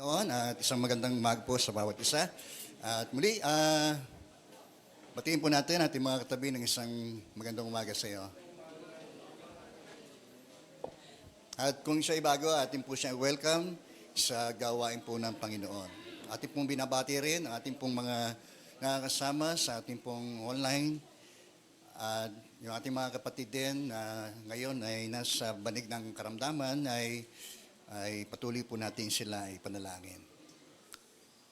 noon at isang magandang umaga po sa bawat isa. At muli, batiin po natin ating mga katabi ng isang magandang umaga sa iyo. At kung siya ay bago, atin po siya welcome sa gawain po ng Panginoon. Atin pong binabati rin ang ating pong mga nakakasama sa ating pong online. At yung ating mga kapatid din na ngayon ay nasa banig ng karamdaman ay patuloy po natin sila ipanalangin.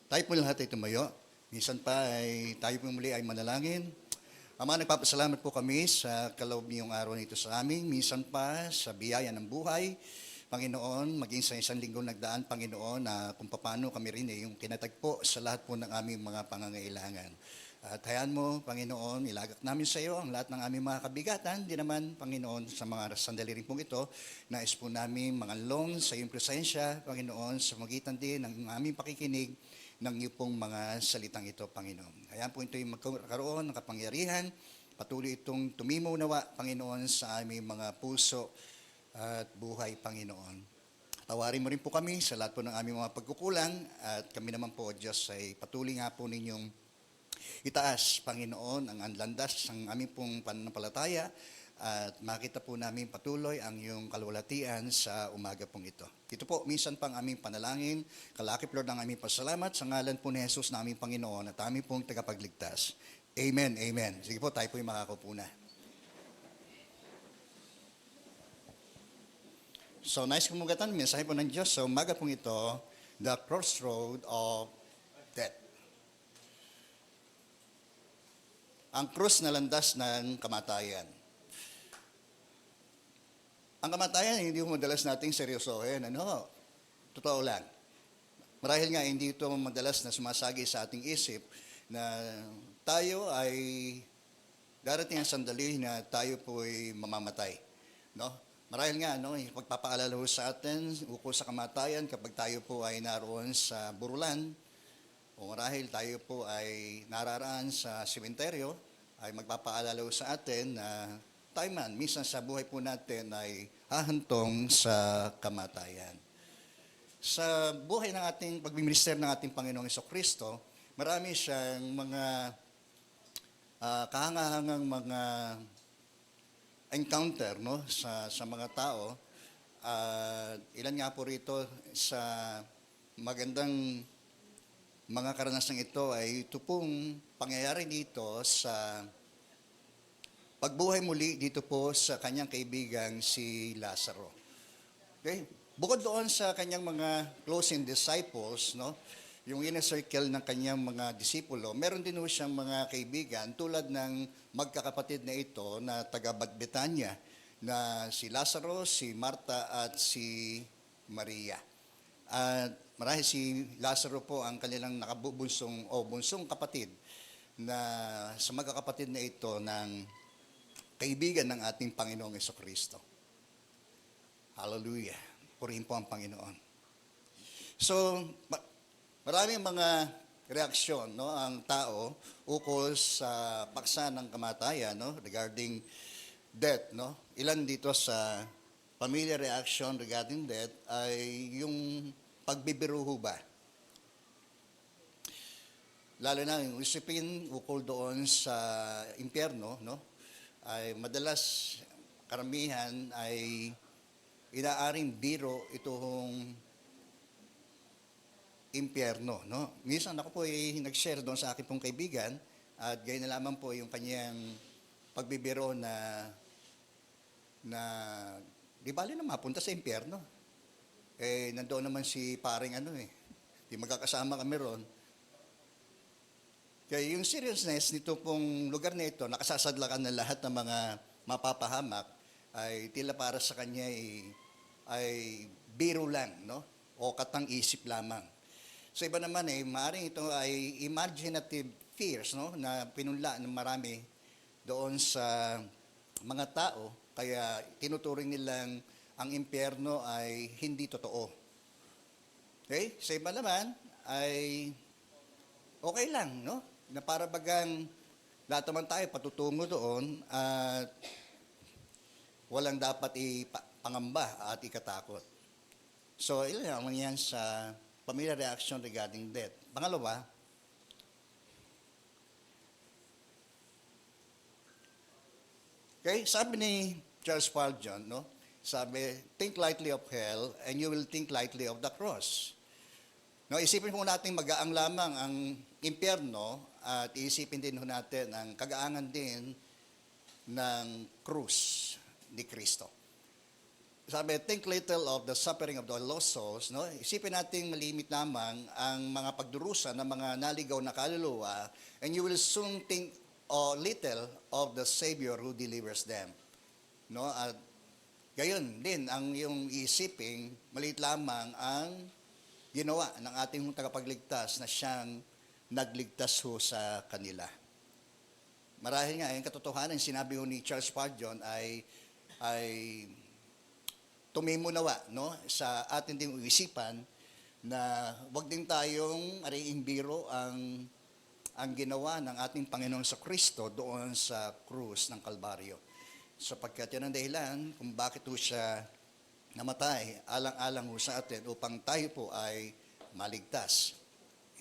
Tayo po lahat ay tumayo. Minsan pa ay tayo po muli ay manalangin. Ama, nagpapasalamat po kami sa kaloob niyong araw nito sa amin. Minsan pa sa biyaya ng buhay. Panginoon, maging sa isang linggo nagdaan, Panginoon, na kung paano kami rin yung kinatagpo sa lahat po ng aming mga pangangailangan. At hayaan mo, Panginoon, ilagak namin sa iyo ang lahat ng aming mga kabigatan. Di naman, Panginoon, sa mga sandali rin pong ito, nais po namin mangalong sa iyong presensya, Panginoon, sa magitan din ng aming pakikinig ng iyong pong mga salitang ito, Panginoon. Hayaan po ito yung magkaroon ng kapangyarihan, patuloy itong tumimaw nawa, Panginoon, sa aming mga puso at buhay, Panginoon. Tawarin mo rin po kami sa lahat po ng aming mga pagkukulang at kami naman po, Diyos, ay patuloy nga po ninyong itaas, Panginoon, ang landas ng aming pong pananampalataya at makita po namin patuloy ang iyong kalwalatian sa umaga pong ito. Ito po, minsan pang aming panalangin, kalakip Lord ng aming pasalamat sa ngalan po ni Jesus na aming Panginoon at aming pong tagapagligtas. Amen, amen. Sige po, tayo po yung makakaupo na. So, nice kumugatan, mensahe po ng Diyos sa umaga pong ito, the crossroad of death. Ang krus na landas ng kamatayan. Ang kamatayan, hindi mo madalas nating seryosohin. Totoo lang. Marahil nga, hindi ito madalas na sumasagi sa ating isip na tayo ay darating ang sandali na tayo po ay mamamatay. No? Marahil nga, pagpapaalala ho sa atin ukol sa kamatayan kapag tayo po ay naroon sa burulan o marahil tayo po ay nararaan sa sementeryo, ay magpapaalala ho sa atin na tayo man, minsan sa buhay po natin ay hahantong sa kamatayan. Sa buhay ng ating pagmiminister ng ating Panginoong Jesucristo, marami siyang mga kahangahangang mga encounter sa mga tao. Ilan nga po rito sa magandang mga karanasang ito ay ito pong pangyayari dito sa pagbuhay muli dito po sa kanyang kaibigang si Lazaro. Okay? Bukod doon sa kanyang mga closing disciples, yung inner circle ng kanyang mga disipulo, meron din po siyang mga kaibigan tulad ng magkakapatid na ito na taga Betania na si Lazaro, si Marta at si Maria. At marahil si Lazaro po ang kanilang bunsong kapatid na sa magkakapatid na ito ng kaibigan ng ating Panginoong Jesucristo. Hallelujah. Purihin po ang Panginoon. So, maraming mga reaksyon ang tao ukol sa paksa ng kamatayan regarding death. Ilan dito sa familiar reaction regarding death ay yung pagbibiruho ba. Lalo na yung isipin ukol doon sa impyerno, ay madalas karamihan ay inaaring biro itong impyerno. Minsan ako po ay nag-share doon sa akin pong kaibigan at gayon na lamang po yung kanyang pagbibiro na di bali na mapunta sa impyerno. Nandoon naman si paring di magkakasama kami ron. Kaya yung seriousness nito pong lugar na ito, nakasasadlakan na lahat ng mga mapapahamak, ay tila para sa kanya ay biro lang, o katang-isip lamang. So iba naman maaaring ito ay imaginative fears, na pinunla ng marami doon sa mga tao, kaya tinuturing nilang ang impyerno ay hindi totoo. Okay? Sa iba naman ay okay lang, na para bagang lahat naman tayo patutungo doon at walang dapat ipangamba at ikatakot. So, ilan naman yan sa familiar reaction regarding death. Pangalawa, okay, sabi ni Charles Spurgeon, no? Sabi, think lightly of hell and you will think lightly of the cross. No, isipin po natin magaang lamang ang impyerno at isipin din ho natin ang kagaangan din ng krus ni Kristo. Sabi, think little of the suffering of the lost souls. No? Isipin natin malimit lamang ang mga pagdurusa ng mga naligaw na kaluluwa and you will soon think little of the Savior who delivers them. No? At gayon din ang iyong isiping maliit lamang ang ginawa ng ating tagapagligtas na siyang nagligtas ho sa kanila. Marahil nga, yung katotohanan, sinabi ho ni Charles Spurgeon ay tumimunawa, no, sa ating ding isipan na wag din tayong aring biro ang ginawa ng ating Panginoon sa Kristo doon sa krus ng Kalbaryo. Sapagkat yan ang dahilan kung bakit ho siya namatay, alang-alang ho sa atin upang tayo po ay maligtas.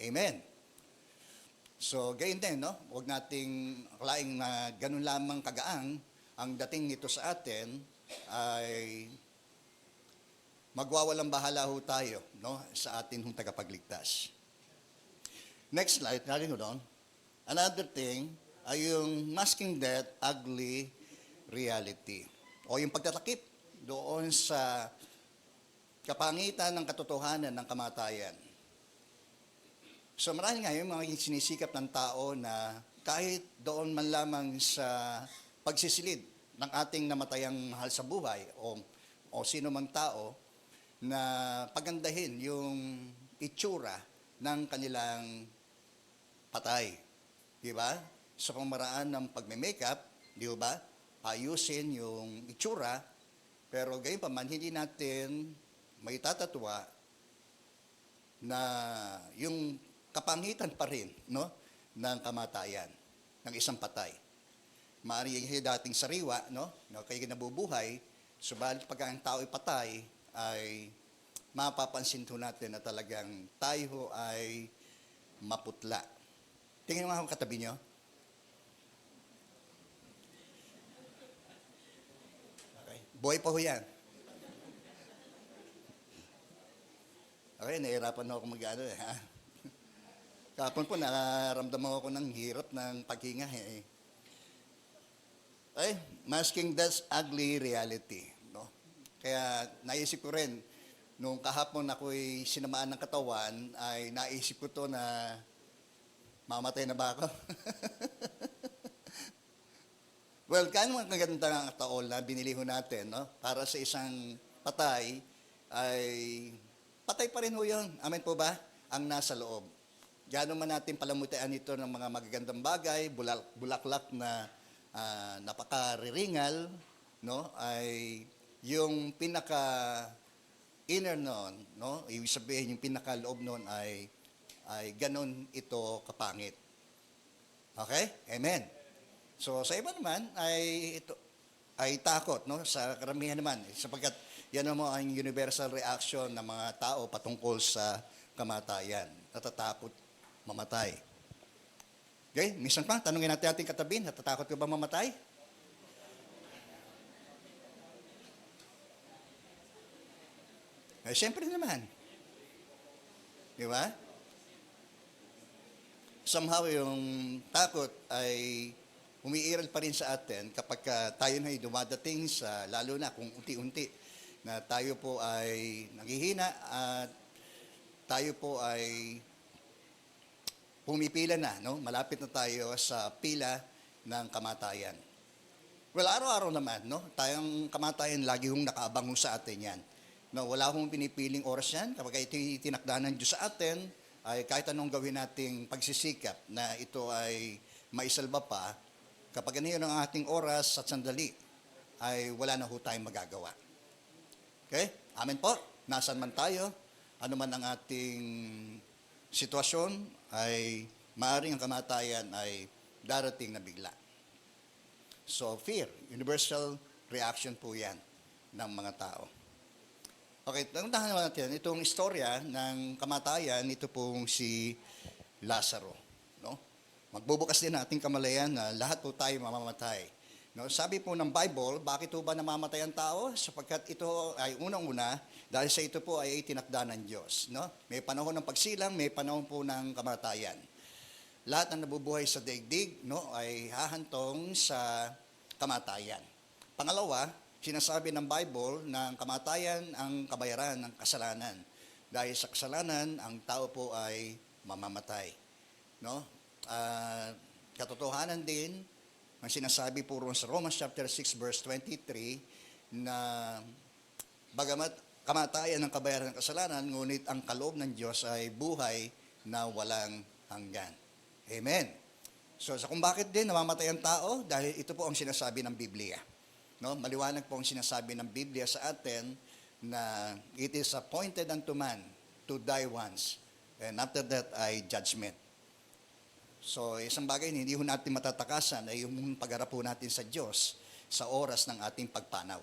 Amen. So, gayon din, no? Huwag nating akalaing na ganun lamang kagaang ang dating nito sa atin ay magwawalang bahala ho tayo, no? Sa atin hong tagapagligtas. Next slide, natin ho doon. Another thing ay yung masking death, ugly reality. O yung pagtatakip doon sa kapangitan ng katotohanan ng kamatayan. So marami nga yung mga sinisikap ng tao na kahit doon man lamang sa pagsisilid ng ating namatayang mahal sa buhay o sino mang tao na pagandahin yung itsura ng kanilang patay. Di ba? Sa pamaraan ng pagme-makeup, di ba? Ayusin yung itsura, pero gayon pa man, hindi natin may tatatwa na yung kapangitan pa rin, no, ng kamatayan ng isang patay. Maaari yung dating sariwa, no, kaya nabubuhay, subalit pag ang tao ay patay, ay mapapansin ho natin na talagang tayo ay maputla. Tingnan mo nga akong katabi nyo. Okay. Buhay pa ho yan. Okay, nahihirapan na ako mag-ano eh. Ha? Kapon po, nararamdaman ako ng hirap ng paghinga eh. Ay, masking that's ugly reality. No? Kaya naisip ko rin, nung kahapon ako'y sinamaan ng katawan, ay naisip ko to na mamatay na ba ako? Well, kano mga kaganda ng taol na binili ho natin, no? Para sa isang patay, ay patay pa rin ho yun. Amen po ba? Ang nasa loob. Gano'n man natin palamutian ito ng mga magagandang bagay, bulaklak na napakariringal, no? Ay yung pinaka inner noon, no? Ibig sabihin yung pinaka loob noon ay ganon ito kapangit. Okay? Amen. So sa iba naman ay takot, no? Sa karamihan naman sapagkat yan naman ang universal reaction ng mga tao patungkol sa kamatayan. Natatakot mamatay. Okay? Minsan pa, tanungin natin ating katabi, natatakot ka ba mamatay? Eh, siyempre naman. Di ba? Somehow, yung takot ay umiiral pa rin sa atin kapag tayo na dumadating sa, lalo na kung unti-unti, na tayo po ay naghihina at tayo po ay pumipila na, no? Malapit na tayo sa pila ng kamatayan. Well, araw-araw naman, no? Tayong kamatayan, lagi hong nakaabang sa atin yan. No, wala akong pinipiling oras yan. Kapag ito tinakda ng Diyos sa atin, ay kahit anong gawin nating pagsisikap na ito ay maisalba pa, kapag ano yun ang ating oras at sandali, ay wala na ho tayong magagawa. Okay? Amen po. Nasaan man tayo, ano man ang ating sitwasyon, ay maaaring ang kamatayan ay darating na bigla. So, fear, universal reaction po yan ng mga tao. Okay, tanong natin itong istorya ng kamatayan, ito pong si Lazaro. No? Magbubukas din natin kamalayan na lahat po tayo mamamatay. No, sabi po ng Bible, bakit po ba namamatay ang tao? Sapagkat ito ay unang-una, dahil sa ito po ay itinakda ng Diyos. No? May panahon ng pagsilang, may panahon po ng kamatayan. Lahat ng nabubuhay sa daigdig no, ay hahantong sa kamatayan. Pangalawa, sinasabi ng Bible na ang kamatayan ang kabayaran ng kasalanan. Dahil sa kasalanan, ang tao po ay mamamatay. No? Katotohanan din, ang sinasabi po ron sa Romans chapter 6 verse 23 na bagamat kamatayan ng kabayaran ng kasalanan, ngunit ang kaloob ng Diyos ay buhay na walang hanggan. Amen. So sa kung bakit din namamatay ang tao, dahil ito po ang sinasabi ng Biblia. No? Maliwanag po ang sinasabi ng Biblia sa atin na it is appointed unto man to die once, and after that ay judgment. So, isang bagay na hindi ho natin matatakasan ay yung pagharap po natin sa Diyos sa oras ng ating pagpanaw.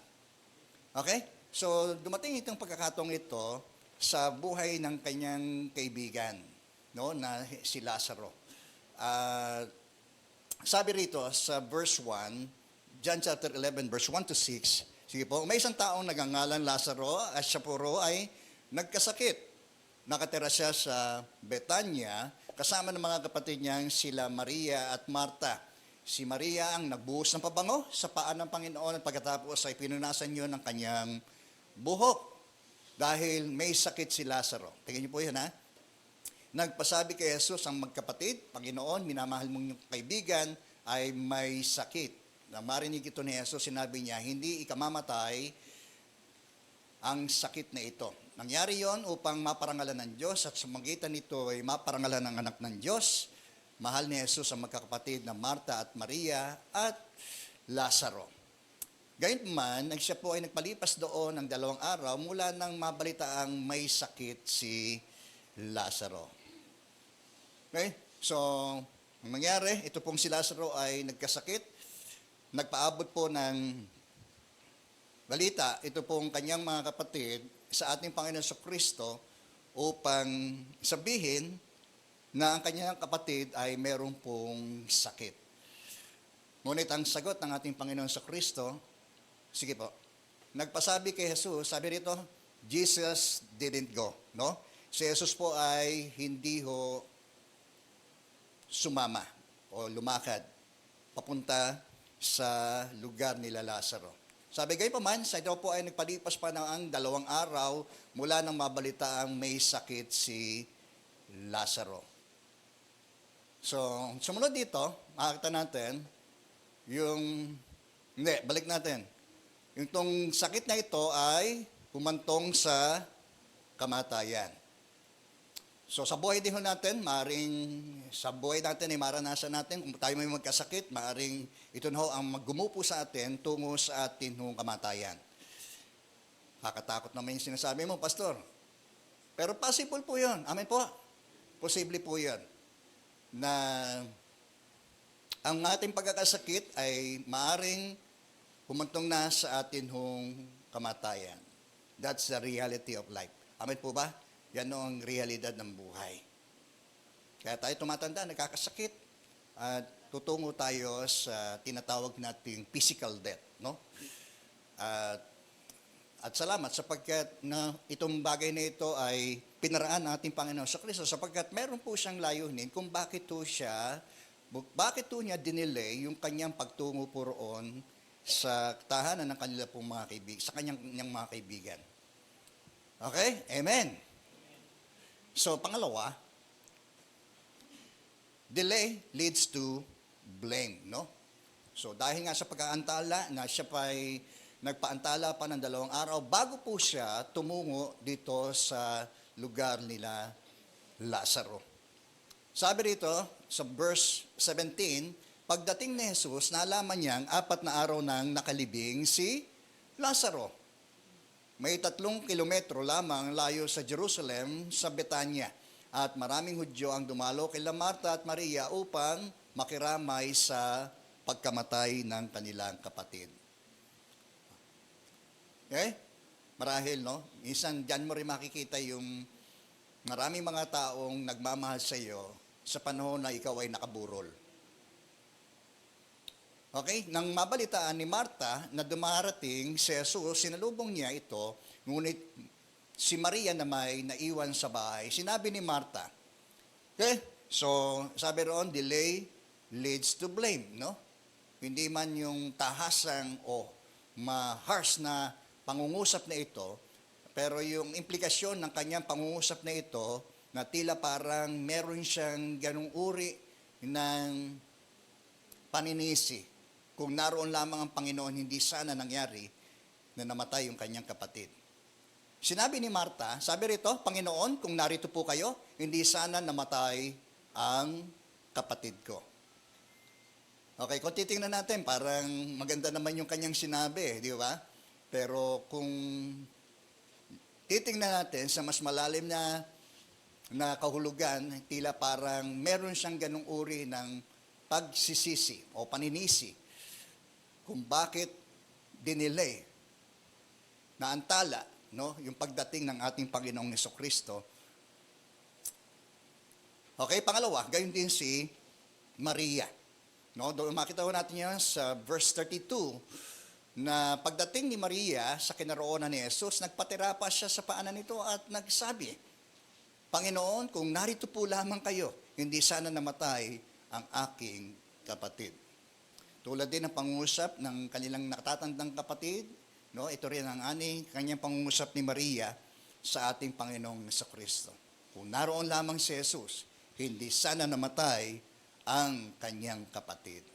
Okay? So, dumating itong pagkakataong ito sa buhay ng kanyang kaibigan, no, na si Lazaro. Sabi rito sa verse 1, John chapter 11, verse 1 to 6, sige po, may isang taong nagangalan Lazaro at siya puro ay nagkasakit. Nakatira siya sa Betania, kasama ng mga kapatid niyang sila Maria at Marta. Si Maria ang nagbuhos ng pabango sa paan ng Panginoon at pagkatapos ay pinunasan niyo ng kanyang buhok dahil may sakit si Lazaro. Tingnan niyo po yan ha. Nagpasabi kay Jesus ang magkapatid, Panginoon, minamahal mong yung kaibigan ay may sakit. Nang marinig ito ni Jesus, sinabi niya, hindi ikamamatay ang sakit na ito. Nangyari yon upang maparangalan ng Diyos at sa magitan nito ay maparangalan ng anak ng Diyos. Mahal ni Jesus ang magkakapatid na Marta at Maria at Lazaro. Gayunman, siya po ay nagpalipas doon ng 2 araw mula nang mabalitaang may sakit si Lazaro. Okay? So, ang nangyari, ito pong si Lazaro ay nagkasakit. Nagpaabot po ng balita, ito pong kanyang mga kapatid sa ating Panginoon sa Kristo upang sabihin na ang kanyang kapatid ay meron pong sakit. Ngunit ang sagot ng ating Panginoon sa Kristo, sige po, nagpasabi kay Jesus, sabi rito, Jesus didn't go. No? Si Jesus po ay hindi ho sumama o lumakad papunta sa lugar nila Lazaro. Sabi gayon pa man, sa ito po ay nagpalipas pa na ang 2 araw mula nang mabalita ang may sakit si Lazaro. So, sumunod dito, makakita natin, balik natin. Yung tong sakit na ito ay humantong sa kamatayan. So sa buhay din natin, sa buhay natin ay maranasan natin, kung tayo may magkasakit, maaring ito na ho ang maggumupo sa atin tungo sa atin hong kamatayan. Kakatakot naman yung sinasabi mo, Pastor. Pero possible po yun. Amen po. Posible po yun. Na ang ating pagkakasakit ay maaring humantong na sa atin hong kamatayan. That's the reality of life. Amen po ba? Yan ang realidad ng buhay. Kaya tayo tumatanda, nagkakasakit, at tutungo tayo sa tinatawag nating physical death. No? At salamat sapagkat itong bagay na ito ay pinaraan nating Panginoon sa Kristo sapagkat meron po siyang layunin kung bakit po niya dinelay yung kanyang pagtungo po roon sa tahanan ng kanila pong mga kaibigan, sa kanyang mga kaibigan. Okay? Amen. So, pangalawa, delay leads to blame, no? So, dahil nga sa pagkaantala na siya pa ay nagpaantala pa ng 2 araw bago po siya tumungo dito sa lugar nila Lazaro. Sabi rito sa verse 17, pagdating ni Jesus, nalaman niyang 4 na araw nang nakalibing si Lazaro. May 3 kilometro lamang layo sa Jerusalem sa Betania at maraming Hudyo ang dumalo kila Marta at Maria upang makiramay sa pagkamatay ng kanilang kapatid. Okay? marahil, no? Minsan, dyan mo rin makikita yung maraming mga taong nagmamahal sa iyo sa panahon na ikaw ay nakaburol. Okay? Nang mabalitaan ni Marta na dumarating si Jesus, sinalubong niya ito, ngunit si Maria na may naiwan sa bahay. Sinabi ni Marta, okay? So, sabi roon, delay leads to blame, no? Hindi man yung tahasang o ma-harsh na pangungusap na ito, pero yung implikasyon ng kanyang pangungusap na ito, na tila parang meron siyang ganung uri ng paninisi. Kung naroon lamang ang Panginoon, hindi sana nangyari na namatay yung kanyang kapatid. Sinabi ni Marta, sabi rito, Panginoon, kung narito po kayo, hindi sana namatay ang kapatid ko. Okay, kung titingnan natin, parang maganda naman yung kanyang sinabi, di ba? Pero kung titingnan natin sa mas malalim na kahulugan, tila parang meron siyang ganung uri ng pagsisisi o paninisi kung bakit dinelay na antala, no, yung pagdating ng ating Panginoong Jesucristo. Okay, pangalawa, gayon din si Maria. No, doon makita ho natin yan sa verse 32 na pagdating ni Maria sa kinaroonan ni Jesus, nagpatira pa siya sa paanan nito at nagsabi, Panginoon, kung narito po lamang kayo, hindi sana namatay ang aking kapatid. Tulad din ng pangungusap ng kanilang natatandang kapatid, no? Ito rin ang kanyang pangungusap ni Maria sa ating Panginoong Jesucristo. Kung naroon lamang si Jesus, hindi sana namatay ang kanyang kapatid.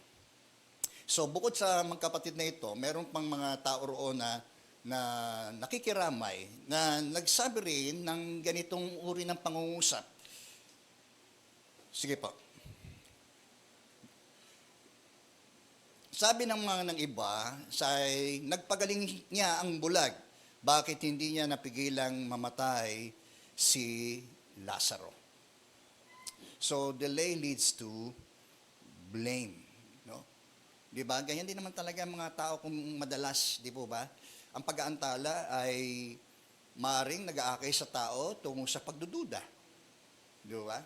So bukod sa mga kapatid na ito, meron pang mga tao roon na nakikiramay, na nagsabi rin ng ganitong uri ng pangungusap. Sige po. Sabi ng mga ng iba, nagpagaling niya ang bulag. Bakit hindi niya napigilang mamatay si Lazaro? So, delay leads to blame. No? Di ba? Ganyan din naman talaga mga tao kung madalas, di po ba? Ang pag-aantala ay maaaring nag-aakay sa tao tungo sa pagdududa. Di ba?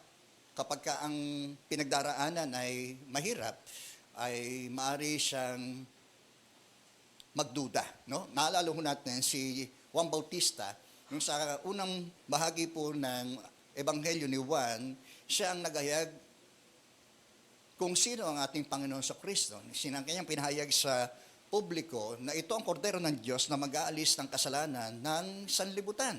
Kapag ka ang pinagdaraanan ay mahirap, ay maaari siyang magduda. No? Naalala ho natin si Juan Bautista, nung sa unang bahagi po ng Ebanghelyo ni Juan, siya ang naghayag kung sino ang ating Panginoon sa Kristo. Sinang kanyang pinahayag sa publiko na ito ang kordero ng Diyos na mag-aalis ng kasalanan ng sanlibutan.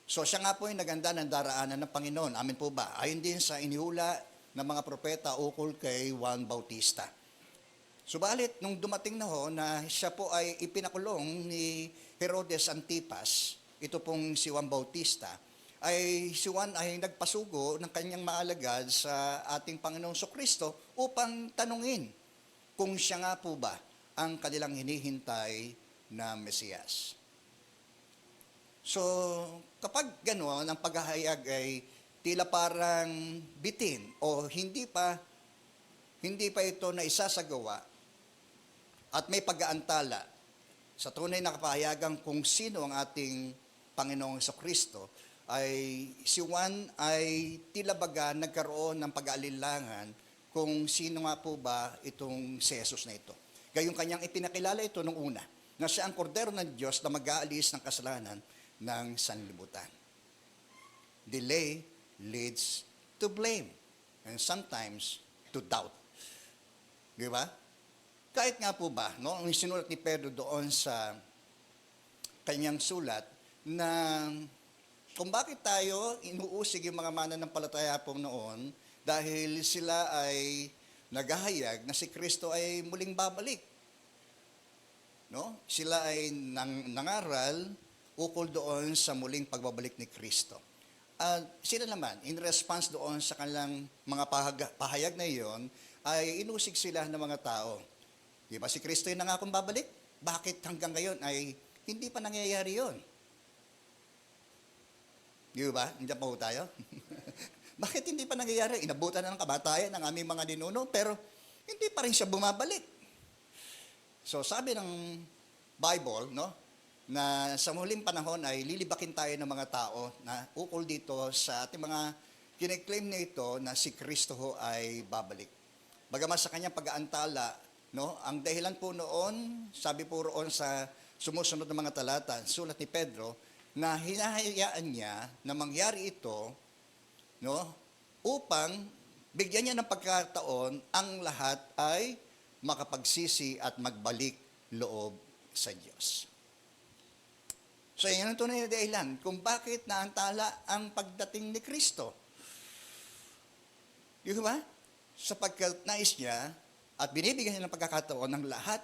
So siya nga po yung naganda ng daraanan ng Panginoon. Amin po ba? Ayon din sa inihula ng mga propeta ukol kay Juan Bautista. Subalit, nung dumating na ho na siya po ay ipinakulong ni Herodes Antipas, ito pong si Juan Bautista, ay si Juan ay nagpasugo ng kanyang maalagad sa ating Panginoong Jesucristo upang tanungin kung siya nga po ba ang kanilang hinihintay na Mesiyas. So, kapag gano'n, ang paghahayag ay tila parang bitin o hindi pa ito na isasagawa at may pag-aantala sa tunay na kapahayagan kung sino ang ating Panginoong Jesucristo, ay si Juan ay tila baga nagkaroon ng pag-aalinlangan kung sino nga po ba itong si Jesus na ito. Gayong kanyang ipinakilala ito nung una, na siya ang kordero ng Diyos na mag-aalis ng kasalanan ng sanlibutan. Delay leads to blame and sometimes to doubt. Di ba? Kahit nga po ba, no, ang sinulat ni Pedro doon sa kanyang sulat na kung bakit tayo inuusig yung mga mananampalataya po noon dahil sila ay naghahayag na si Kristo ay muling babalik. No? Sila ay nangaral ukol doon sa muling pagbabalik ni Kristo. At sila naman, in response doon sa kanilang mga pahayag na iyon, ay inusig sila ng mga tao. Di ba si Kristo yung nangakong babalik? Bakit hanggang ngayon ay hindi pa nangyayari yon? Di ba? Hindi pa po tayo? Bakit hindi pa nangyayari? Inabutan na ng kamatayan ng aming mga ninuno, pero hindi pa rin siya bumabalik. So sabi ng Bible, no, na sa muling panahon ay lilibakin tayo ng mga tao na ukol dito sa ating mga kiniklaim na ito na si Kristo ho ay babalik. Bagaman sa kanyang pag-aantala, no, ang dahilan po noon, sabi po roon sa sumusunod na mga talata, sulat ni Pedro, na hinahayaan niya na mangyari ito, no, upang bigyan niya ng pagkataon ang lahat ay makapagsisi at magbalik loob sa Diyos. So, yan ang tunay na dahilan kung bakit naantala ang pagdating ni Kristo. Di ba? Sapagkat nais niya at binibigyan niya ng pagkakataon ng lahat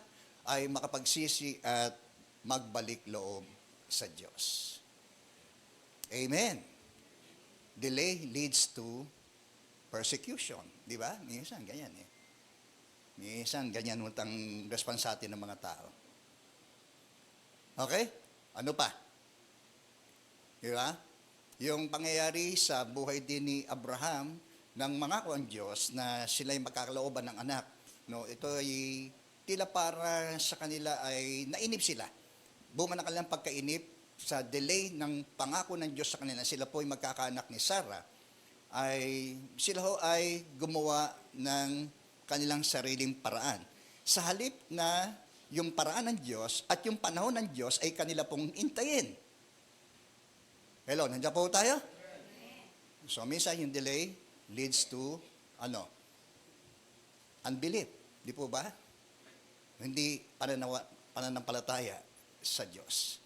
ay makapagsisi at magbalik loob sa Diyos. Amen. Delay leads to persecution. Di ba? Minsan, ganyan eh. Minsan, ganyan ang response sa atin ng mga tao. Okay? Ano pa? Di ba? Yung pangyayari sa buhay din ni Abraham, nang mangako ang Diyos na sila'y magkakalooban ng anak. No, ito ay tila para sa kanila ay nainip sila. Bunga ng kanilang pagkainip sa delay ng pangako ng Diyos sa kanila, sila po ay magkakaanak ni Sarah, ay sila ho ay gumawa ng kanilang sariling paraan. Sa halip na yung paraan ng Diyos at yung panahon ng Diyos ay kanila pong intayin. Hello, nandiyan po tayo? So, minsan yung delay leads to, unbelief. Di po ba? Hindi pananampalataya sa Diyos.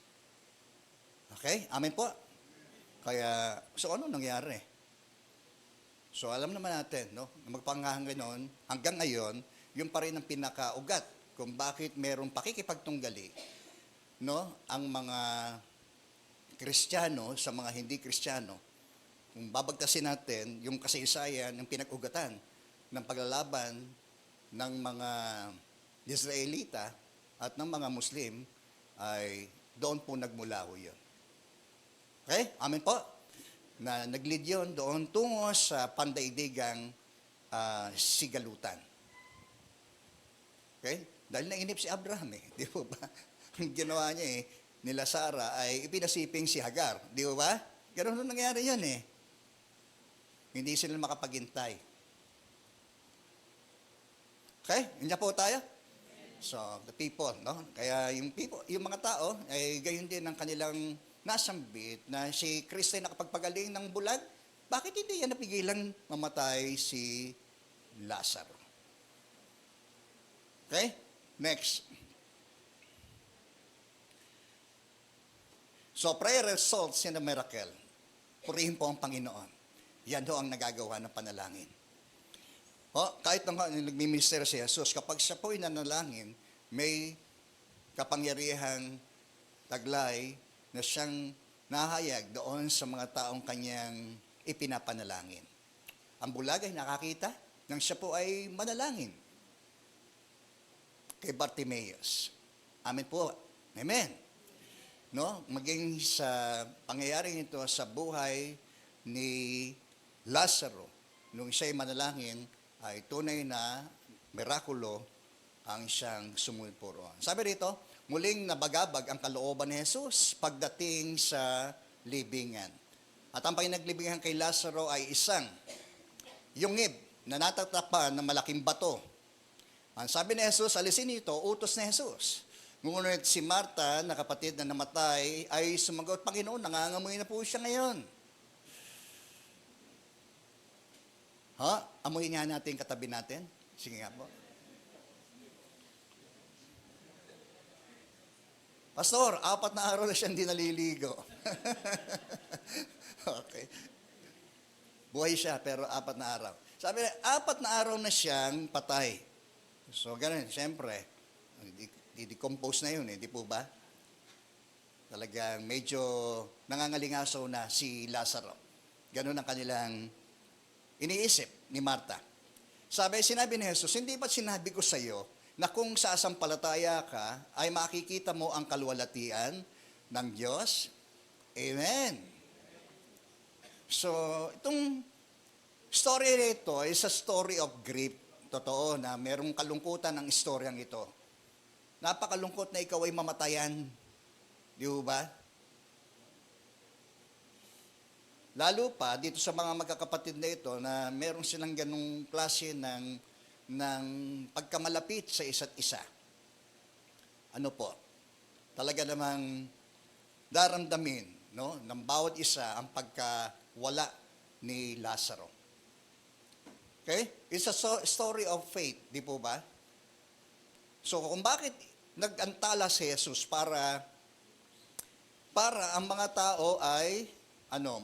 Okay? Amen po? Kaya, so ano nangyari? So, alam naman natin, no? Magpangahanggan hanggang ngayon, yung pa rin ang pinakaugat kung bakit merong pakikipagtunggali, no? Ang mga Kristiyano sa mga hindi Kristiyano. Kung babagtasin natin yung kasaysayan ng pinag-ugatan ng paglalaban ng mga Israelita at ng mga Muslim, ay doon po nagmula ho yun. Okay? Amen po? Na nag-lead yun doon tungo sa pandaigdigang sigalutan. Okay? Dahil nainip si Abraham eh. Di po ba? Ang ginawa niya nila Sarah ay ipinasiping si Hagar. Di ba? Ganun nangyari yun eh. Hindi sila makapagintay. Okay? Hindi po tayo? So, the people, no? Kaya yung people, yung mga tao, ay gayon din ang kanilang nasambit na si Kristo ay nakapagpagaling ng bulag. Bakit hindi yan napigilan mamatay si Lazaro? Okay? Next. So, prayer results in a miracle. Purihin po ang Panginoon. Yan ho ang nagagawa ng panalangin. Kahit nagmi-minister si Jesus, kapag siya po ay nanalangin, may kapangyarihang taglay na siyang nahayag doon sa mga taong kanyang ipinapanalangin. Ang bulag ay nakakita nang siya po ay manalangin kay Bartimaeus. Amen po. Amen. No? Maging sa pangyayaring ito sa buhay ni Lazaro, nung siya'y manalangin, ay tunay na mirakulo ang siyang sumulpuro. Sabi rito, muling nabagabag ang kalooban ni Jesus pagdating sa libingan. At ang pinaglibingan kay Lazaro ay isang yungib na natatapan ng malaking bato. Ang sabi ni Jesus, alisin ito, utos ni Jesus. Ngunit si Marta, na kapatid na namatay, ay sumagot, Panginoon, nangangamoy na po siya ngayon. Amuyin nga natin katabi natin. Sige nga po. Pastor, 4 na araw na siyang di naliligo. Okay. Buhay siya, pero 4 na araw. Sabi niya, 4 na araw na siyang patay. So, ganun, siyempre, di-decompose na yun, di po ba? Talagang medyo nangangalingaso na si Lazaro. Ganun ang kanilang iniisip ni Marta. Sinabi ni Jesus, hindi ba sinabi ko sa iyo na kung sasampalataya ka, ay makikita mo ang kaluwalhatian ng Diyos? Amen. So, itong story nito is a story of grief. Totoo na merong kalungkutan ang istoryang ito. Napakalungkot na ikaw ay mamatayan. Di ba? Lalo pa dito sa mga magkakapatid na ito na meron silang ganung klase ng pagkamalapit sa isa't isa. Ano po? Talaga namang daramdamin, no, ng bawat isa ang pagkawala ni Lazaro. Okay? It's a story of faith, di po ba? So kung bakit nag-antala si Jesus para ang mga tao ay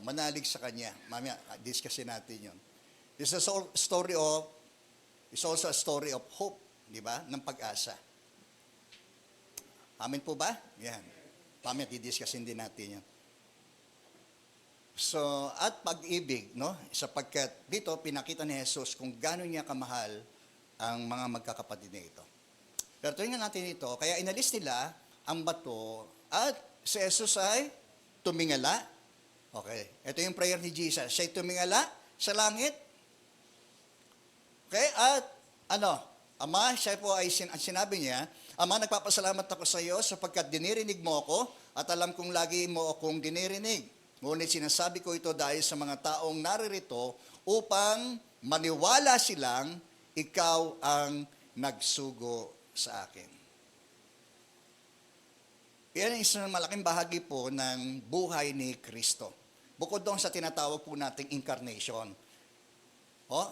manalig sa kanya. Mamaya, discussin natin yun. It's also a story of hope, di ba? Ng pag-asa. Amen po ba? Yan. Mamaya, didiscussin din natin yun. So, at pag-ibig, no? Sapagkat dito, pinakita ni Jesus kung gano'n niya kamahal ang mga magkakapatid na ito. Pero tingnan natin ito, kaya inalis nila ang bato at si Jesus ay tumingala. Okay, ito yung prayer ni Jesus. Siya'y tumingala sa langit. Okay, at Ama, siya po ay sinabi niya, Ama, nagpapasalamat ako sa iyo sapagkat dinirinig mo ako at alam kong lagi mo akong dinirinig. Ngunit sinasabi ko ito dahil sa mga taong naririto upang maniwala silang ikaw ang nagsugo sa akin. Yan ang isang malaking bahagi po ng buhay ni Kristo. Bukod doon sa tinatawag po nating incarnation.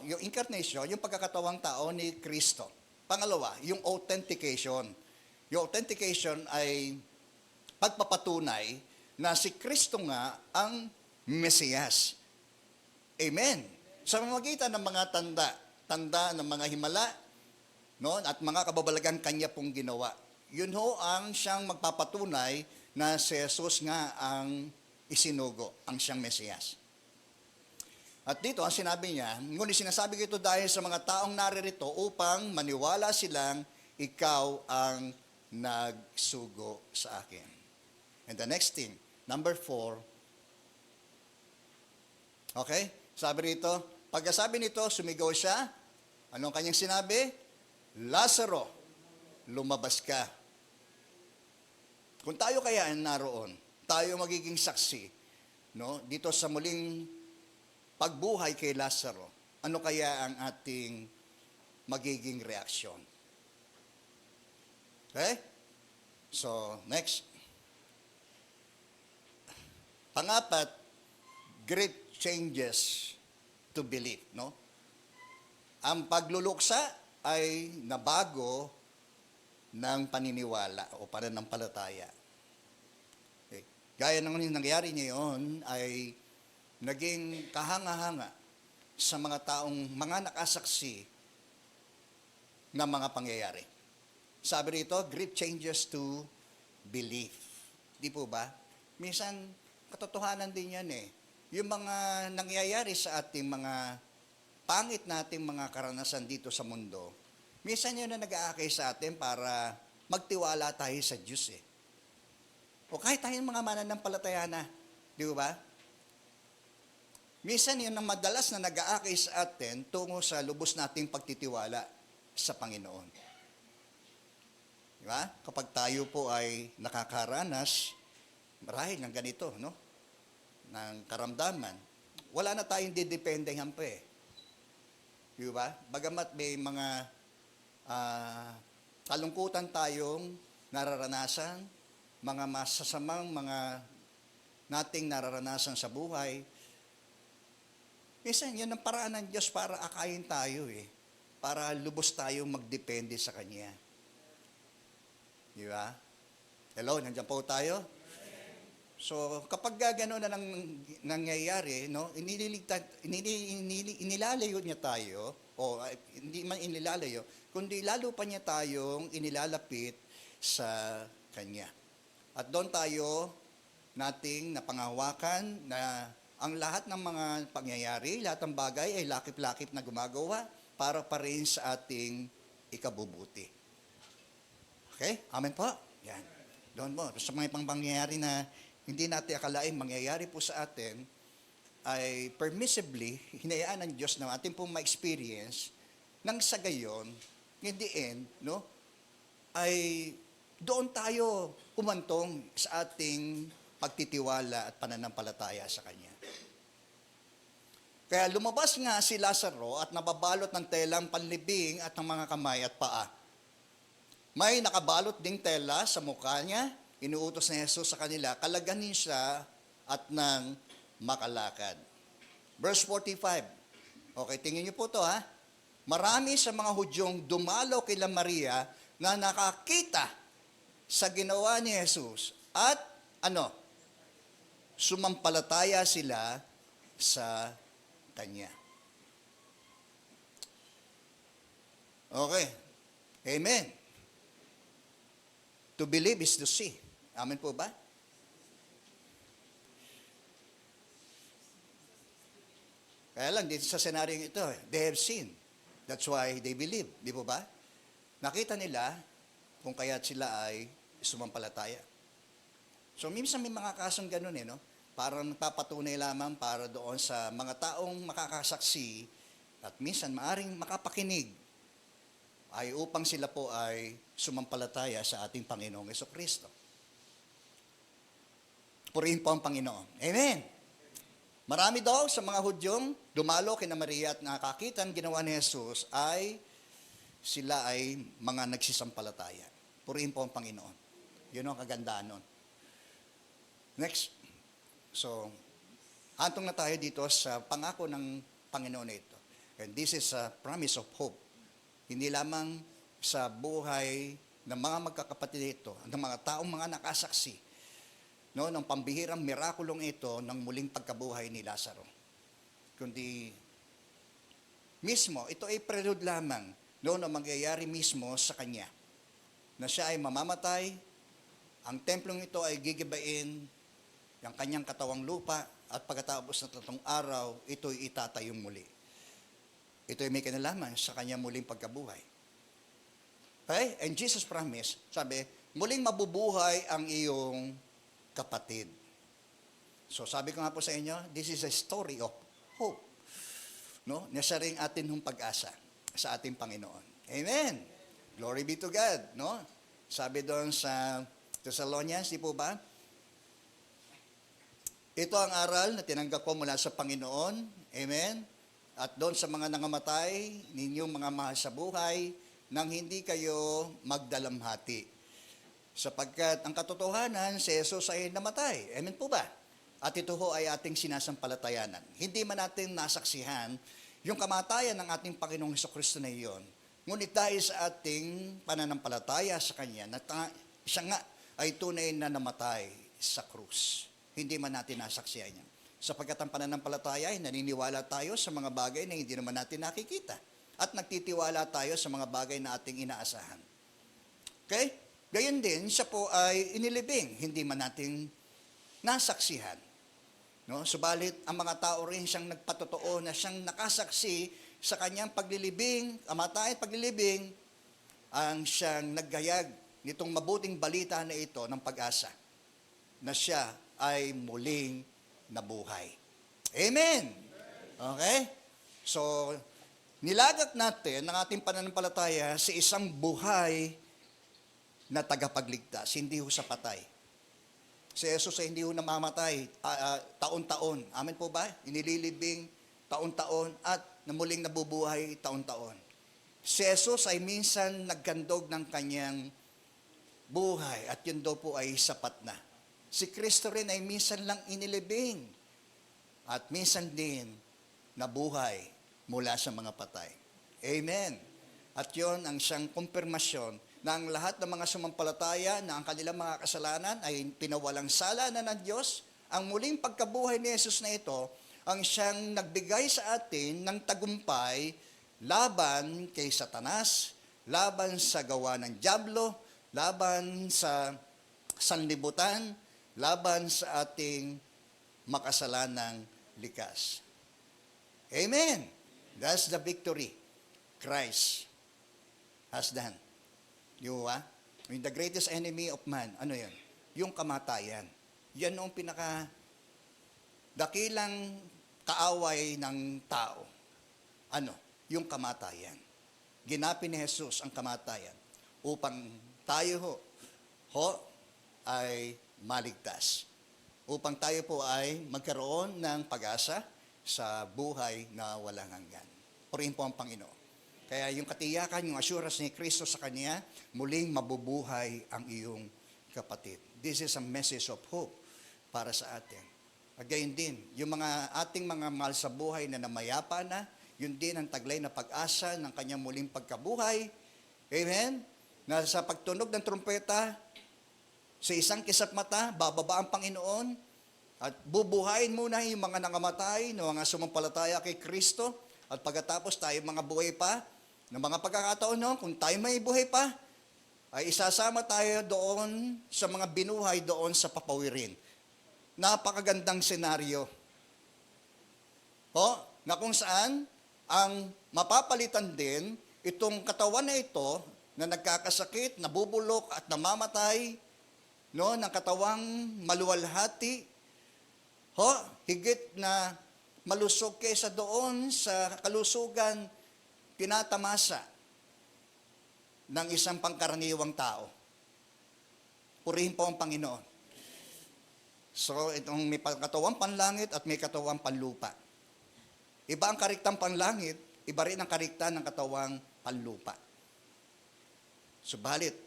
Yung incarnation, yung pagkakatawang tao ni Kristo. Pangalawa, yung authentication. Yung authentication ay pagpapatunay na si Kristo nga ang Mesiyas. Amen. Sa pamamagitan ng mga tanda ng mga himala, no, at mga kababalagan kanya pong ginawa. Yun ho ang siyang magpapatunay na si Jesus nga ang isinugo, ang siyang Mesiyas. At dito, ang sinabi niya, ngunit sinasabi ko ito dahil sa mga taong naririto upang maniwala silang ikaw ang nagsugo sa akin. And the next thing, number 4, okay? Sabi rito, pagkasabi nito, sumigaw siya. Anong kanyang sinabi? Lazaro, lumabas ka. Kung tayo kaya naroon, tayo magiging saksi, no? Dito sa muling pagbuhay kay Lazaro, ano kaya ang ating magiging reaksyon? Okay? So, next. Pangapat, great changes to belief, no? Ang pagluluksa ay nabago ng paniniwala o pananampalataya. Okay. Gaya ng nangyari ngayon ay naging kahanga-hanga sa mga taong mga nakasaksi ng mga pangyayari. Sabi rito, great changes to belief. Di po ba? Minsan, katotohanan din yan eh. Yung mga nangyayari sa ating mga pangit nating mga karanasan dito sa mundo, minsan yun na nag-aakay sa atin para magtiwala tayo sa Diyos eh. O kahit tayong mga mananampalataya na, di ba? Minsan yun ang madalas na nag-aakay sa atin tungo sa lubos nating pagtitiwala sa Panginoon. Di ba? Kapag tayo po ay nakakaranas, marahil ng ganito, no? Ng karamdaman, wala na tayong didependengan pa eh. Di ba? Bagamat may mga kalungkutan tayong nararanasan, mga masasamang mga nating nararanasan sa buhay, minsan yan ang paraan ng Diyos para akayin tayo eh. Para lubos tayong magdepende sa Kanya. Di ba? Hello, nandiyan po tayo? So, kapag gano'n na nangyayari, no, inilalayo niya tayo, o hindi man inilalayo, kundi lalo pa niya tayong inilalapit sa Kanya. At doon tayo nating napangawakan na ang lahat ng mga pangyayari, lahat ng bagay ay lakip-lakip na gumagawa para pa rin sa ating ikabubuti. Okay? Amen po? Yan. Doon mo. Sa mga pangyayari na hindi natin akalain mangyayari po sa atin, ay permissibly, hinayaan ng Diyos na ating pong ma-experience, nang sa gayon, in the end, no, ay doon tayo humantong sa ating pagtitiwala at pananampalataya sa Kanya. Kaya lumabas nga si Lazaro at nababalot ng telang panlibing at ng mga kamay at paa. May nakabalot ding tela sa mukha niya, inuutos ni Jesus sa kanila, kalaganin siya at nang makalakad. Verse 45. Okay, tingin niyo po to ha. Marami sa mga Hudyong dumalaw kila Maria na nakakita sa ginawa ni Jesus at sumampalataya sila sa Kanya. Okay. Amen. To believe is to see. Amen po ba? Kaya lang, dito sa senaryong ito, they have seen. That's why they believe. Di po ba? Nakita nila kung kaya't sila ay sumampalataya. So, minsan may mga kasong ganun no? Parang nagpapatunay lamang para doon sa mga taong makakasaksi at minsan maaring makapakinig ay upang sila po ay sumampalataya sa ating Panginoong Jesucristo. Purihin po ang Panginoon. Amen! Marami daw sa mga Hudyong dumalo kina Maria at nakakita ang ginawa ni Jesus ay sila ay mga nagsisampalataya. Purihin po ang Panginoon. Yun ang kagandaan nun. Next. So, hantong na tayo dito sa pangako ng Panginoon na ito. And this is a promise of hope. Hindi lamang sa buhay ng mga magkakapatid ito, ng mga taong mga nakasaksi, ng pambihirang mirakulong ito ng muling pagkabuhay ni Lazaro. Kundi mismo, ito ay prelude lamang na mangyayari mismo sa kanya. Na siya ay mamamatay, ang templong ito ay gigibain, ang kanyang katawang lupa, at pagkatapos ng 3 araw, ito'y itatayong muli. Ito'y may kinalaman sa kanyang muling pagkabuhay. Okay? And Jesus promised, sabi, muling mabubuhay ang iyong kapatid. So sabi ko nga po sa inyo, this is a story of hope. No? Nasa ring atin ng pag-asa sa ating Panginoon. Amen. Glory be to God. No? Sabi doon sa Thessalonians, di po ba? Ito ang aral na tinanggap ko mula sa Panginoon. Amen. At doon sa mga nangamatay, ninyong mga mahal sa buhay, nang hindi kayo magdalamhati. Sapagkat ang katotohanan, si Jesus ay namatay. Amen po ba? At ito ho ay ating sinasampalatayanan. Hindi man natin nasaksihan yung kamatayan ng ating Panginoong Hesukristo na iyon. Ngunit dahil sa ating pananampalataya sa Kanya, na siya nga ay tunay na namatay sa krus. Hindi man natin nasaksihan yan. Sapagkat ang pananampalataya ay naniniwala tayo sa mga bagay na hindi naman natin nakikita. At nagtitiwala tayo sa mga bagay na ating inaasahan. Okay? Gayon din, siya po ay inilibing, hindi man natin nasaksihan. No? Subalit, ang mga tao rin siyang nagpatotoo na siyang nakasaksi sa kanyang paglilibing, kamatayan at paglilibing, ang siyang naggayag nitong mabuting balita na ito ng pag-asa, na siya ay muling nabuhay. Amen! Okay? So, nilagat natin ang ating pananampalataya sa isang buhay na tagapagligtas, hindi ho sa patay. Si Jesus ay hindi ho namamatay taon-taon. Amen po ba? Inililibing taon-taon at muling nabubuhay taon-taon. Si Jesus ay minsan nagkandog ng kanyang buhay at yun daw po ay sapat na. Si Kristo rin ay minsan lang inilibing at minsan din nabuhay mula sa mga patay. Amen. At yon ang siyang kumpirmasyon na ang lahat ng mga sumampalataya na ang kanilang mga kasalanan ay pinawalang sala na ng Diyos. Ang muling pagkabuhay ni Jesus na ito, ang siyang nagbigay sa atin ng tagumpay laban kay Satanas, laban sa gawa ng dyablo, laban sa sanlibutan, laban sa ating makasalanang likas. Amen. That's the victory Christ has done. Yung the greatest enemy of man, ano yun? Yung kamatayan. Yan ang dakilang kaaway ng tao. Ano? Yung kamatayan. Ginapin ni Jesus ang kamatayan upang tayo ho ay maligtas. Upang tayo po ay magkaroon ng pag-asa sa buhay na walang hanggan. Purihin po ang Panginoon. Kaya yung katiyakan, yung assurance ni Kristo sa Kanya, muling mabubuhay ang iyong kapatid. This is a message of hope para sa atin. Again din, yung mga ating mga mahal sa buhay na namayapa na, yun din ang taglay na pag-asa ng Kanyang muling pagkabuhay. Amen? Na sa pagtunog ng trumpeta, sa isang kisap mata, bababa ang Panginoon at bubuhayin muna yung mga nangamatay, ng mga sumampalataya kay Kristo. At pagkatapos tayo mga buhay pa, ng mga pagkakataon noon, kung tayo may buhay pa, ay isasama tayo doon sa mga binuhay doon sa papawirin. Napakagandang senaryo. Na kung saan, ang mapapalitan din, itong katawan na ito, na nagkakasakit, nabubulok at namamatay, ng katawang maluwalhati, higit na malusog kaysa doon sa kalusugan tinatamasa ng isang pangkaraniwang tao. Purihin po ang Panginoon. So, itong may katawang panlangit at may katawang panlupa. Iba ang kariktang panlangit, iba rin ang karikta ng katawang panlupa. Subalit,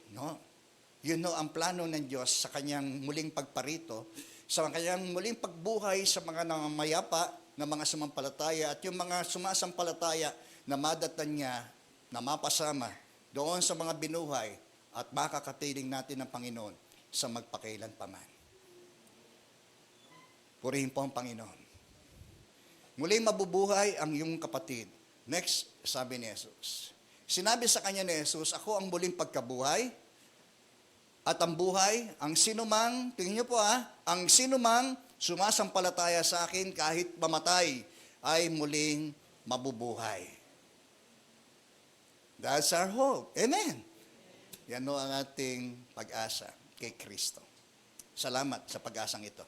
ang plano ng Diyos sa kanyang muling pagparito, sa kanyang muling pagbuhay sa mga nangamayapa na mga sumampalataya at yung mga sumasampalataya na madatan niya na mapasama doon sa mga binuhay at makakatiling natin ng Panginoon sa magpakailan paman. Purihin po ang Panginoon. Muling mabubuhay ang iyong kapatid. Next, sabi ni Jesus. Sinabi sa kanya ni Jesus, ako ang muling pagkabuhay, at ang buhay, ang sinumang, tingin niyo po ang sinumang sumasampalataya sa akin kahit mamatay ay muling mabubuhay. That's our hope. Amen. Yan ang ating pag-asa kay Kristo. Salamat sa pag-asang ito.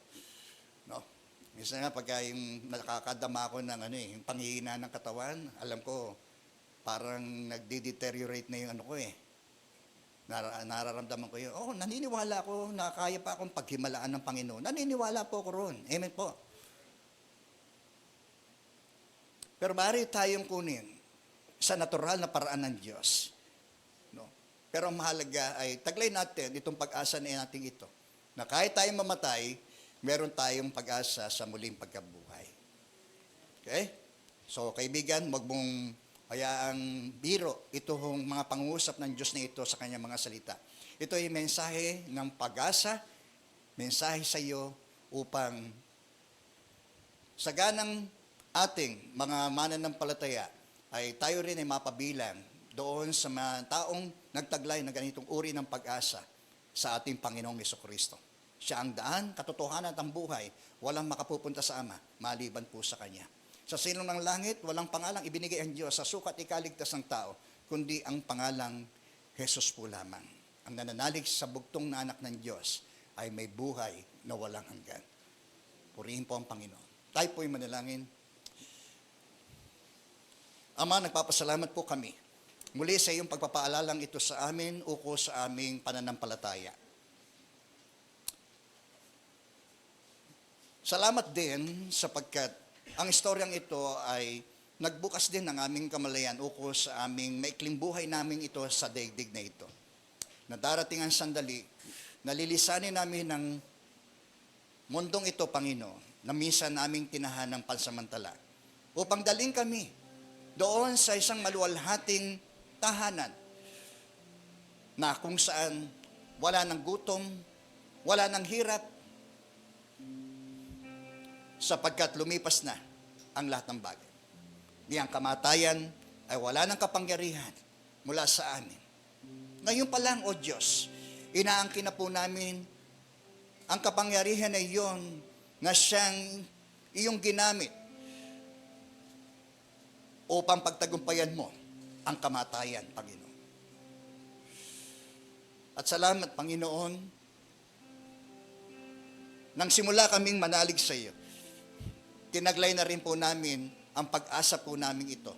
Minsan nga pagka yung nakakadama ko ng yung panghihina ng katawan, alam ko parang nagde-deteriorate na yung nararamdaman ko yun. Naniniwala ako na kaya pa akong paghimalaan ng Panginoon. Naniniwala po ako roon. Amen po. Pero maaari tayong kunin sa natural na paraan ng Diyos. Pero ang mahalaga ay taglay natin itong pag-asa na natin ito. Na kahit tayong mamatay, meron tayong pag-asa sa muling pagkabuhay. Okay? So kaibigan, wag mong hayaang biro itong mga pangusap ng Diyos na ito sa kanyang mga salita. Ito ay mensahe ng pag-asa, mensahe sa iyo upang sa ganang ating mga mananampalataya ay tayo rin ay mapabilang doon sa mga taong nagtaglay ng ganitong uri ng pag-asa sa ating Panginoong Jesucristo. Siya ang daan, katotohanan at ang buhay, walang makapupunta sa Ama, maliban po sa Kanya. Sa silong ng langit, walang pangalang ibinigay ang Diyos sa sukat ikaligtas ng tao, kundi ang pangalang Jesus po lamang. Ang nananalig sa bugtong na anak ng Diyos ay may buhay na walang hanggan. Purihin po ang Panginoon. Tayo po'y manalangin. Ama, nagpapasalamat po kami. Muli sa iyong pagpapaalalang ito sa amin, ukol sa aming pananampalataya. Salamat din sapagkat ang istoryang ito ay nagbukas din ng aming kamalayan ukol sa aming maikling buhay namin ito sa daigdig na ito. Na darating ang sandali, nalilisanin namin ng mundong ito, Panginoon, na minsan naming tinahan ng pansamantala, upang daling kami doon sa isang maluwalhating tahanan na kung saan wala ng gutom, wala ng hirap, sapagkat lumipas na ang lahat ng bagay. Di ang kamatayan ay wala ng kapangyarihan mula sa amin. Ngayon pa lang, O Diyos, inaangkin na po namin ang kapangyarihan na iyon na siyang iyong ginamit upang pagtagumpayan mo ang kamatayan, Panginoon. At salamat, Panginoon, nang simula kaming manalig sa iyo, tinaglay na rin po namin ang pag-asa po namin ito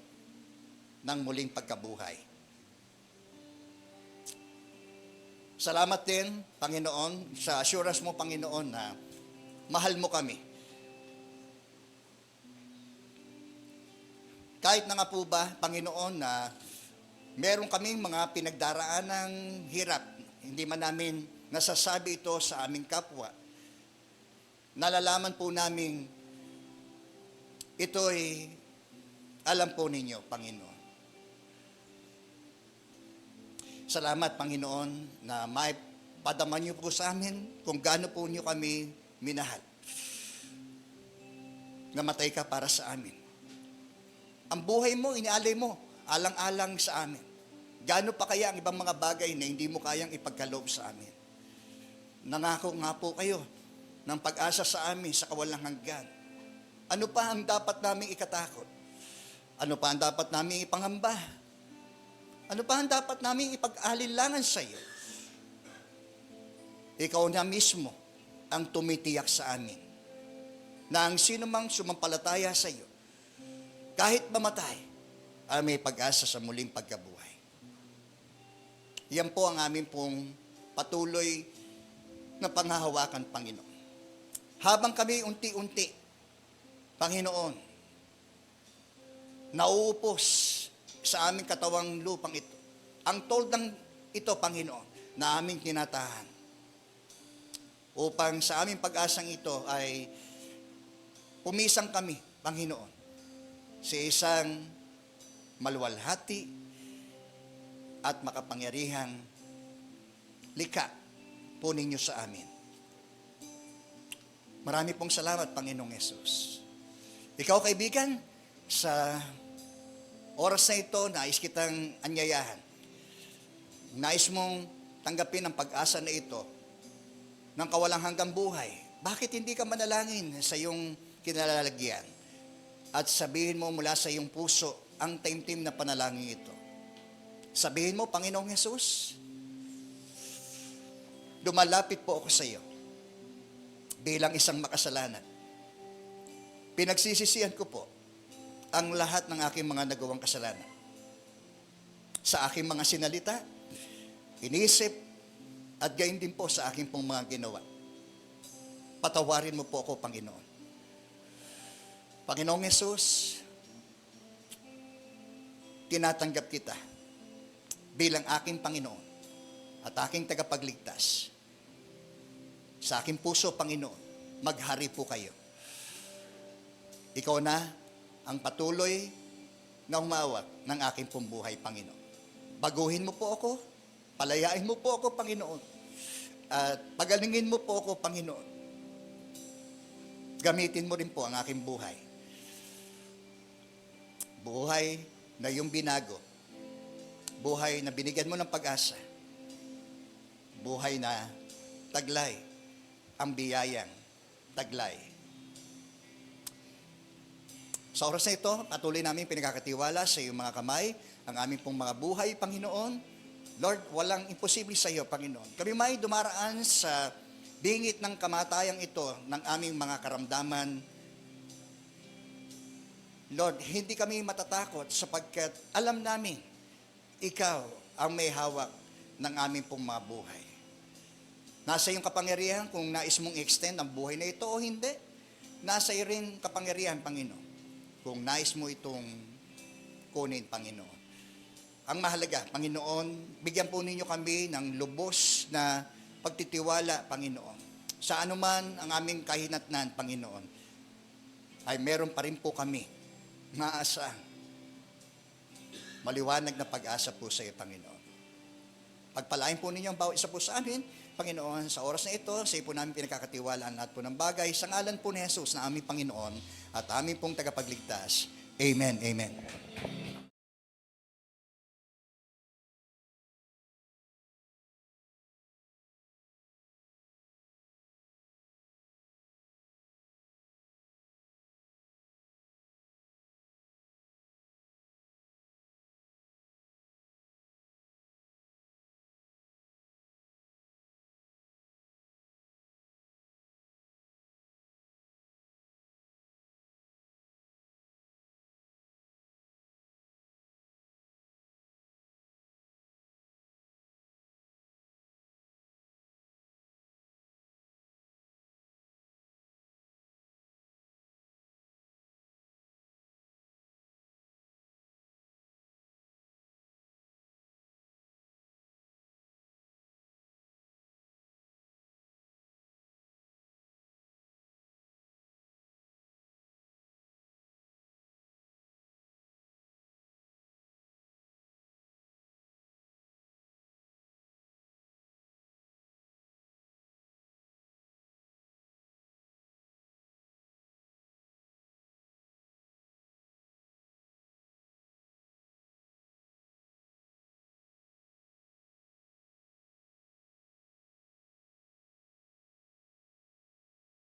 ng muling pagkabuhay. Salamat din, Panginoon, sa assurance mo, Panginoon, na mahal mo kami. Kahit na nga po ba, Panginoon, na meron kaming mga pinagdaraan ng hirap, hindi man namin nasasabi ito sa aming kapwa, nalalaman po namin ito'y alam po ninyo, Panginoon. Salamat, Panginoon, na may padama niyo po sa amin kung gaano po niyo kami minahal. Namatay ka para sa amin. Ang buhay mo, inialay mo, alang-alang sa amin. Gaano pa kaya ang ibang mga bagay na hindi mo kayang ipagkaloob sa amin? Nangako nga po kayo ng pag-asa sa amin sa kawalang hanggan. Ano pa ang dapat naming ikatakot? Ano pa ang dapat naming ipangamba? Ano pa ang dapat naming ipag-alinlangan sa iyo? Ikaw na mismo ang tumitiyak sa amin na ang sino mang sumampalataya sa iyo, kahit mamatay, ay may pag-asa sa muling pagkabuhay. Yan po ang amin pong patuloy na panghahawakan, Panginoon. Habang kami unti-unti, Panginoon, nauupos sa aming katawang lupang ito, ang toldang ito, Panginoon, na aming tinatahan, upang sa aming pag-asang ito ay pumisang kami, Panginoon, sa isang maluwalhati at makapangyarihang likha po ninyo sa amin. Marami pong salamat, Panginoong Yesus. Ikaw, kaibigan, sa oras na ito, nais kitang anyayahan. Nais mong tanggapin ang pag-asa na ito ng kawalang hanggang buhay. Bakit hindi ka manalangin sa iyong kinalalagyan at sabihin mo mula sa iyong puso ang taimtim na panalangin ito? Sabihin mo, Panginoong Yesus, lumalapit po ako sa iyo bilang isang makasalanan. Pinagsisisihan ko po ang lahat ng aking mga nagawang kasalanan. Sa aking mga sinalita, inisip, at gayon din po sa aking pong mga ginawa. Patawarin mo po ako, Panginoon. Panginoong Yesus, tinatanggap kita bilang aking Panginoon at aking tagapagligtas. Sa aking puso, Panginoon, maghari po kayo. Ikaw na ang patuloy na humawak ng aking pong buhay, Panginoon. Baguhin mo po ako, palayain mo po ako, Panginoon, at pagalingin mo po ako, Panginoon. Gamitin mo rin po ang aking buhay. Buhay na iyong binago. Buhay na binigyan mo ng pag-asa. Buhay na taglay ang biyayang taglay. Sa oras na ito, patuloy namin pinagkakatiwala sa iyong mga kamay, ang aming pong mga buhay, Panginoon. Lord, walang imposible sa iyo, Panginoon. Kami may dumaraan sa bingit ng kamatayang ito ng aming mga karamdaman. Lord, hindi kami matatakot sapagkat alam namin, ikaw ang may hawak ng aming pong mga buhay. Nasa iyong kapangyarihan kung nais mong extend ang buhay na ito o hindi. Nasa iyo rin kapangyarihan, Panginoon, kung nais mo itong kunin, Panginoon. Ang mahalaga, Panginoon, bigyan po ninyo kami ng lubos na pagtitiwala, Panginoon. Sa anuman ang aming kahinatnan, Panginoon, ay meron pa rin po kami maasahan. Maliwanag na pag-asa po sa iyo, Panginoon. Pagpalain po ninyo ang bawat isa po sa amin, Panginoon, sa oras na ito, sa iyo po namin pinagkakatiwalaan lahat po ng bagay, sa ngalan po ni Jesus na aming Panginoon at aming pong tagapagligtas. Amen, amen.